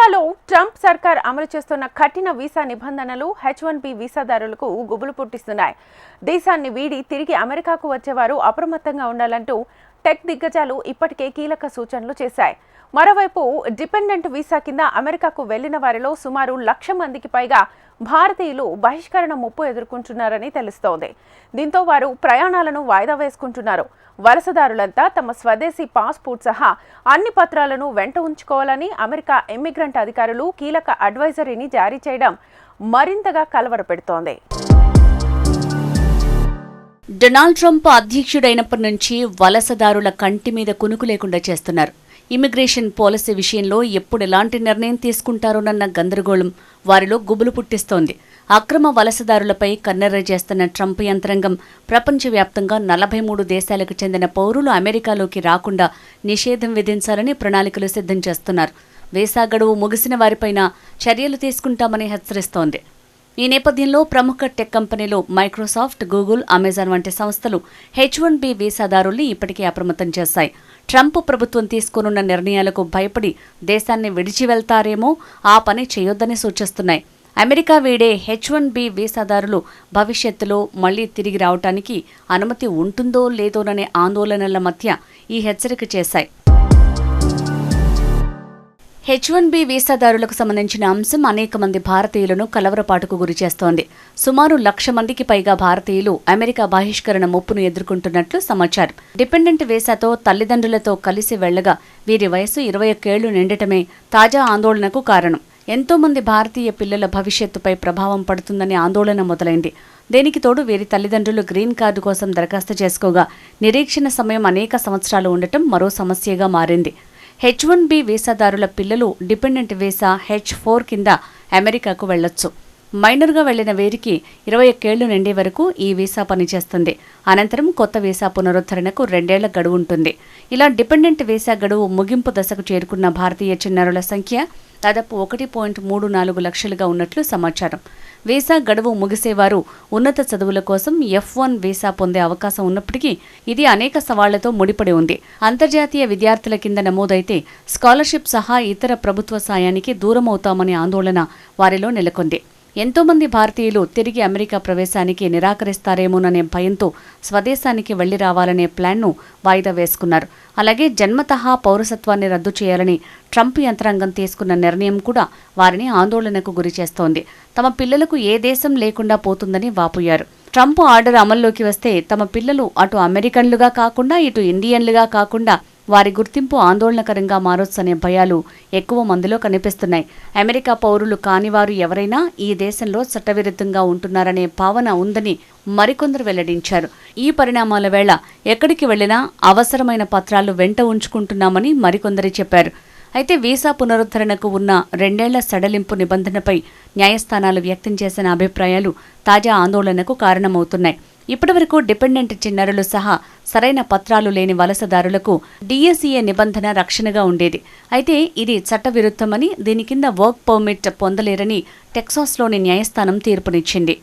అమెరికాలో ట్రంప్ సర్కార్ అమలు చేస్తున్న కఠిన వీసా నిబంధనలు H1B వీసాదారులకు గుబులు పుట్టిస్తున్నాయి. దేశాన్ని వీడి తిరిగి అమెరికాకు వచ్చేవారు అప్రమత్తంగా ఉండాలంటూ టెక్ దిగ్గజాలు ఇప్పటికే కీలక సూచనలు చేశాయి. మరోవైపు డిపెండెంట్ వీసా కింద అమెరికాకు వెళ్లిన వారిలో సుమారు 1,00,000 మందికి పైగా భారతీయులు బహిష్కరణ ముప్పు ఎదుర్కొంటున్నారని తెలుస్తోంది. దీంతో వారు ప్రయాణాలను వాయిదా వేసుకుంటున్నారు. వలసదారులంతా తమ స్వదేశీ పాస్పోర్ట్ సహా అన్ని పత్రాలను వెంట ఉంచుకోవాలని అమెరికా ఇమ్మిగ్రెంట్ అధికారులు కీలక అడ్వైజరీని జారీ చేయడం మరింతగా కలవరపెడుతోంది. డొనాల్డ్ ట్రంప్ అధ్యక్షుడైనప్పటి నుంచి వలసదారుల కంటి మీద కునుకు లేకుండా చేస్తున్నారు. ఇమిగ్రేషన్ పాలసీ విషయంలో ఎప్పుడు ఎలాంటి నిర్ణయం తీసుకుంటారోనన్న గందరగోళం వారిలో గుబులు పుట్టిస్తోంది. అక్రమ వలసదారులపై కన్నెర్ర చేస్తున్న ట్రంప్ యంత్రాంగం ప్రపంచవ్యాప్తంగా 43 దేశాలకు చెందిన పౌరులు అమెరికాలోకి రాకుండా నిషేధం విధించాలని ప్రణాళికలు సిద్ధం చేస్తున్నారు. వీసా గడువు ముగిసిన వారిపైన చర్యలు తీసుకుంటామని హెచ్చరిస్తోంది. ఈ నేపథ్యంలో ప్రముఖ టెక్ కంపెనీలు మైక్రోసాఫ్ట్, గూగుల్, అమెజాన్ వంటి సంస్థలు H1B వీసాదారుల్ని ఇప్పటికే అప్రమత్తం చేశాయి. ట్రంప్ ప్రభుత్వం తీసుకోనున్న నిర్ణయాలకు భయపడి దేశాన్ని విడిచి వెళ్తారేమో, ఆ పని చేయొద్దని సూచిస్తున్నాయి. అమెరికా వీడే H1B వీసాదారులు భవిష్యత్తులో మళ్లీ తిరిగి రావటానికి అనుమతి ఉంటుందో లేదోననే ఆందోళనల మధ్య ఈ హెచ్చరిక చేశాయి. H1B వీసాదారులకు సంబంధించిన అంశం అనేక మంది భారతీయులను కలవరపాటుకు గురిచేస్తోంది. సుమారు 1,00,000 మందికి పైగా భారతీయులు అమెరికా బహిష్కరణ ముప్పును ఎదుర్కొంటున్నట్లు సమాచారం. డిపెండెంట్ వీసాతో తల్లిదండ్రులతో కలిసి వెళ్లగా వీరి వయసు 21 ఏళ్లు నిండటమే తాజా ఆందోళనకు కారణం. ఎంతో మంది భారతీయ పిల్లల భవిష్యత్తుపై ప్రభావం పడుతుందనే ఆందోళన మొదలైంది. దీనికి తోడు వీరి తల్లిదండ్రులు గ్రీన్ కార్డు కోసం దరఖాస్తు చేసుకోగా నిరీక్షణ సమయం అనేక సంవత్సరాలు ఉండటం మరో సమస్యగా మారింది. H1B వీసాదారుల పిల్లలు డిపెండెంట్ వీసా H4 కింద అమెరికాకు వెళ్లొచ్చు. మైనర్గా వెళ్లిన వీరికి 21 ఏళ్లు నిండే వరకు ఈ వీసా పనిచేస్తుంది. అనంతరం కొత్త వీసా పునరుద్ధరణకు 2 ఏళ్ల గడువు ఉంటుంది. ఇలా డిపెండెంట్ వీసా గడువు ముగింపు దశకు చేరుకున్న భారతీయ చిన్నారుల సంఖ్య దాదాపు 1.34 లక్షలుగా ఉన్నట్లు సమాచారం. వీసా గడువు ముగిసేవారు ఉన్నత చదువుల కోసం F1 వీసా పొందే అవకాశం ఉన్నప్పటికీ ఇది అనేక సవాళ్లతో ముడిపడి ఉంది. అంతర్జాతీయ విద్యార్థుల కింద నమోదైతే స్కాలర్షిప్ సహా ఇతర ప్రభుత్వ సాయానికి దూరమవుతామనే ఆందోళన వారిలో నెలకొంది. ఎంతో మంది భారతీయులు తిరిగి అమెరికా ప్రవేశానికి నిరాకరిస్తారేమోననే భయంతో స్వదేశానికి వెళ్లి రావాలనే ప్లాన్ను వాయిదా వేసుకున్నారు. అలాగే జన్మతహా పౌరసత్వాన్ని రద్దు చేయాలని ట్రంప్ యంత్రాంగం తీసుకున్న నిర్ణయం కూడా వారిని ఆందోళనకు గురిచేస్తోంది. తమ పిల్లలకు ఏ దేశం లేకుండా పోతుందని వాపోయారు. ట్రంప్ ఆర్డర్ అమల్లోకి వస్తే తమ పిల్లలు అటు అమెరికన్లుగా కాకుండా ఇటు ఇండియన్లుగా కాకుండా వారి గుర్తింపు ఆందోళనకరంగా మారొచ్చనే భయాలు ఎక్కువ మందిలో కనిపిస్తున్నాయి. అమెరికా పౌరులు కానివారు ఎవరైనా ఈ దేశంలో చట్టవిరుద్ధంగా ఉంటున్నారనే భావన ఉందని మరికొందరు వెల్లడించారు. ఈ పరిణామాల వేళ ఎక్కడికి వెళ్లినా అవసరమైన పత్రాలు వెంట ఉంచుకుంటున్నామని మరికొందరు చెప్పారు. అయితే వీసా పునరుద్ధరణకు ఉన్న 2 ఏళ్ల సడలింపు నిబంధనపై న్యాయస్థానాలు వ్యక్తం చేసిన అభిప్రాయాలు తాజా ఆందోళనకు కారణమవుతున్నాయి. ఇప్పటివరకు డిపెండెంట్ చిన్నారులు సహా సరైన పత్రాలు లేని వలసదారులకు DSEA నిబంధన రక్షణగా ఉండేది. అయితే ఇది చట్టవిరుద్ధమని, దీని కింద వర్క్ పర్మిట్ పొందలేరని టెక్సాస్లోని న్యాయస్థానం తీర్పునిచ్చింది.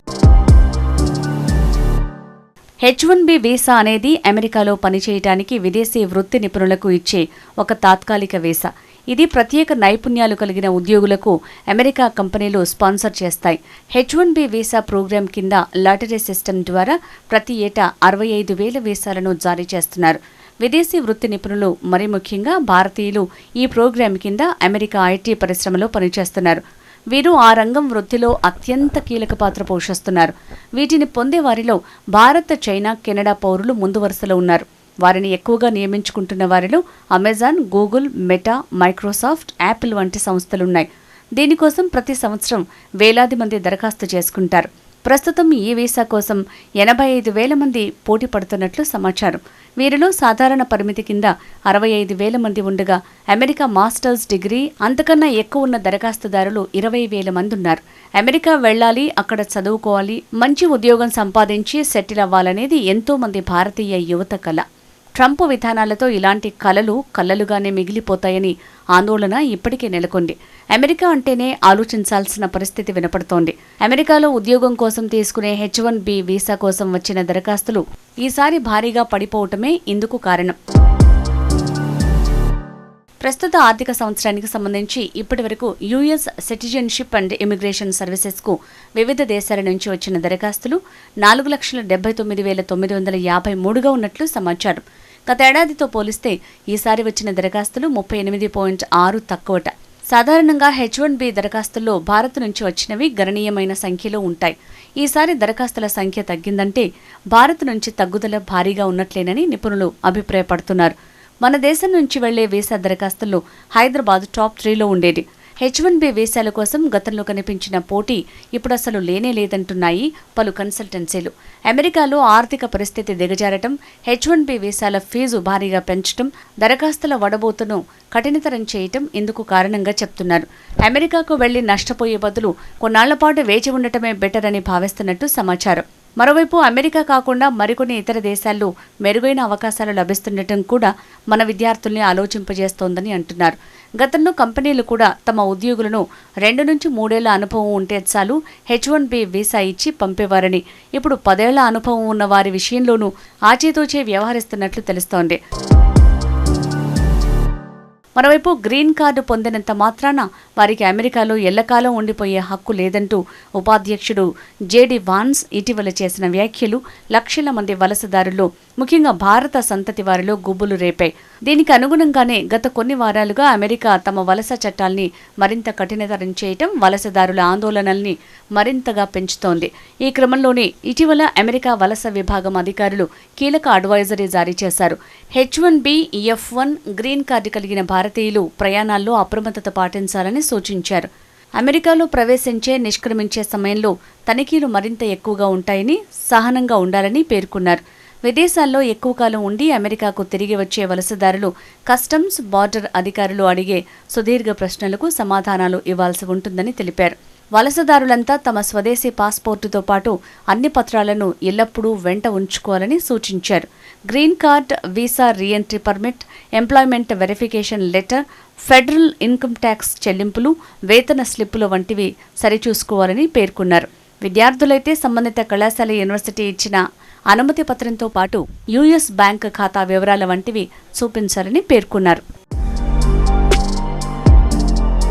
H1B వీసా అనేది అమెరికాలో పనిచేయటానికి విదేశీ వృత్తి నిపుణులకు ఇచ్చే ఒక తాత్కాలిక వీసా. ఇది ప్రత్యేక నైపుణ్యాలు కలిగిన ఉద్యోగులకు అమెరికా కంపెనీలు స్పాన్సర్ చేస్తాయి. H1B వీసా ప్రోగ్రాం కింద లాటరీ సిస్టమ్ ద్వారా ప్రతి ఏటా 65,000 వీసాలను జారీ చేస్తున్నారు. విదేశీ వృత్తి నిపుణులు, మరీ ముఖ్యంగా భారతీయులు ఈ ప్రోగ్రాం కింద అమెరికా IT పరిశ్రమలో పనిచేస్తున్నారు. వీరు ఆ రంగం వృద్ధిలో అత్యంత కీలక పాత్ర పోషిస్తున్నారు. వీటిని పొందే వారిలో భారత్, చైనా, కెనడా పౌరులు ముందు వరుసలో ఉన్నారు. వారిని ఎక్కువగా నియమించుకుంటున్న వారిలో Amazon, Google, meta, Microsoft, Apple వంటి సంస్థలున్నాయి. దీనికోసం ప్రతి సంవత్సరం వేలాది మంది దరఖాస్తు చేసుకుంటారు. ప్రస్తుతం ఈ వీసా కోసం 85,000 మంది పోటీ పడుతున్నట్లు సమాచారం. వీరిలో సాధారణ పరిమితి కింద 65,000 మంది ఉండగా అమెరికా మాస్టర్స్ డిగ్రీ అంతకన్నా ఎక్కువ ఉన్న దరఖాస్తుదారులు 20,000 మంది ఉన్నారు. అమెరికా వెళ్లాలి, అక్కడ చదువుకోవాలి, మంచి ఉద్యోగం సంపాదించి సెటిల్ అవ్వాలనేది ఎంతో మంది భారతీయ యువత కల. ట్రంప్ విధానాలతో ఇలాంటి కలలుగానే మిగిలిపోతాయని ఆందోళన ఇప్పటికే నెలకొంది. అమెరికా అంటేనే ఆలోచించాల్సిన పరిస్థితి వినపడుతోంది. అమెరికాలో ఉద్యోగం కోసం తీసుకునే H1B వీసా కోసం వచ్చిన దరఖాస్తులు ఈసారి భారీగా పడిపోవటమే ఇందుకు కారణం. ప్రస్తుత ఆర్థిక సంవత్సరానికి సంబంధించి ఇప్పటివరకు యుఎస్ సిటిజన్షిప్ అండ్ ఇమిగ్రేషన్ సర్వీసెస్కు వివిధ దేశాల నుంచి వచ్చిన దరఖాస్తులు 4,79,953గా ఉన్నట్లు సమాచారం. గతేడాదితో పోలిస్తే ఈసారి వచ్చిన దరఖాస్తులు 38.6 తక్కువట. సాధారణంగా H1B దరఖాస్తుల్లో భారత్ నుంచి వచ్చినవి గణనీయమైన సంఖ్యలో ఉంటాయి. ఈసారి దరఖాస్తుల సంఖ్య తగ్గిందంటే భారత్ నుంచి తగ్గుదల భారీగా ఉన్నట్లేనని నిపుణులు అభిప్రాయపడుతున్నారు. మన దేశం నుంచి వెళ్లే వీసా దరఖాస్తుల్లో హైదరాబాద్ టాప్ 3లో ఉండేది. H1B వీసాల కోసం గతంలో కనిపించిన పోటీ ఇప్పుడు అసలు లేనే లేదంటున్నాయి పలు కన్సల్టెన్సీలు. అమెరికాలో ఆర్థిక పరిస్థితి దిగజారటం, H1B వీసాల ఫీజు భారీగా పెంచడం, దరఖాస్తుల వడబోతును కఠినతరం చేయటం ఇందుకు కారణంగా చెప్తున్నారు. అమెరికాకు వెళ్లి నష్టపోయే బదులు కొన్నాళ్లపాటు వేచి ఉండటమే బెటర్ అని భావిస్తున్నట్టు సమాచారం. మరోవైపు అమెరికా కాకుండా మరికొన్ని ఇతర దేశాల్లో మెరుగైన అవకాశాలు లభిస్తుండటం కూడా మన విద్యార్థుల్ని ఆలోచింపజేస్తోందని అంటున్నారు. గతంలో కంపెనీలు కూడా తమ ఉద్యోగులను 2 నుంచి 3 ఏళ్ల అనుభవం ఉంటే చాలు H1B వీసా ఇచ్చి పంపేవారని, ఇప్పుడు 10 ఏళ్ల అనుభవం ఉన్న వారి విషయంలోనూ ఆచితూచే వ్యవహరిస్తున్నట్లు తెలుస్తోంది. మరోవైపు గ్రీన్ కార్డు పొందినంత మాత్రాన వారికి అమెరికాలో ఎల్లకాలం ఉండిపోయే హక్కు లేదంటూ ఉపాధ్యక్షుడు జేడి వాన్స్ ఇటీవల చేసిన వ్యాఖ్యలు లక్షల మంది వలసదారుల్లో, ముఖ్యంగా భారత సంతతి వారిలో గుబులు రేపాయి. దీనికి అనుగుణంగానే గత కొన్ని వారాలుగా అమెరికా తమ వలస చట్టాల్ని మరింత కఠినతరం చేయటం వలసదారుల ఆందోళనల్ని మరింతగా పెంచుతోంది. ఈ క్రమంలోనే ఇటీవల అమెరికా వలస విభాగం అధికారులు కీలక అడ్వైజరీ జారీ చేశారు. H1B F1 గ్రీన్ కార్డు కలిగిన భారతీయులు ప్రయాణాల్లో అప్రమత్తత పాటించాలని సూచించారు. అమెరికాలో ప్రవేశించే, నిష్క్రమించే సమయంలో తనిఖీలు మరింత ఎక్కువగా ఉంటాయని, సహనంగా ఉండాలని పేర్కొన్నారు. విదేశాల్లో ఎక్కువ కాలం ఉండి అమెరికాకు తిరిగి వచ్చే వలసదారులు కస్టమ్స్, బార్డర్ అధికారులు అడిగే సుదీర్ఘ ప్రశ్నలకు సమాధానాలు ఇవ్వాల్సి ఉంటుందని తెలిపారు. వలసదారులంతా తమ స్వదేశీ పాస్పోర్టుతో పాటు అన్ని పత్రాలను ఎల్లప్పుడూ వెంట ఉంచుకోవాలని సూచించారు. Green card, visa reentry permit, employment verification letter, federal income tax చెల్లింపులు, వేతన స్లిప్పుల వంటివి సరిచూసుకోవాలని పేర్కొన్నారు. విద్యార్థులైతే సంబంధిత కళాశాల, యూనివర్సిటీ ఇచ్చిన అనుమతి పత్రంతో పాటు యుఎస్ బ్యాంక్ ఖాతా వివరాల వంటివి చూపించాలని పేర్కొన్నారు.